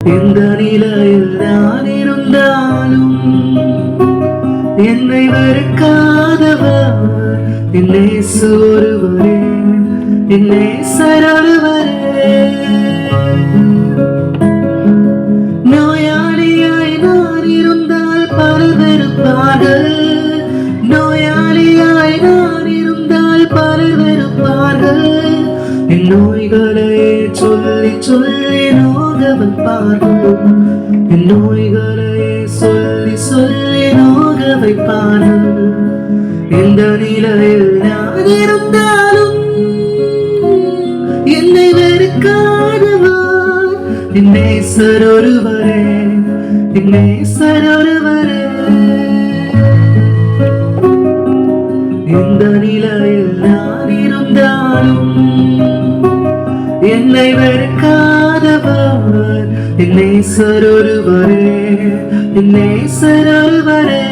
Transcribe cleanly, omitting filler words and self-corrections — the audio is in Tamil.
எந்த நிலையில் நான் இருந்தாலும் என்னை வெறுக்காதவர் என் நேசு ஒருவரே, என் நேசர் ஒருவரே. நோயாளியாய் நான் இருந்தால் பலர் வெறுப்பார்கள், நோயாளியாய் நான் இருந்தால் பலர் வெறுப்பார்கள். என் நோய்களை சொல்லி சொல்லி நோக வைப்பார்கள், என் நோய்களை சொல்லி சொல்லி நோக வைப்பார்கள். எந்த நிலையில் நான் இருந்தாலும் என்னை வெறுக்காதவர் என் நேசர் ஒருவரே, என் நேசர் ஒருவரே. எந்த நிலையில் நான் இருந்தாலும் என்னை வெறுக்காதவர் என் நேசர் ஒருவரே, என் நேசர் ஒருவரே.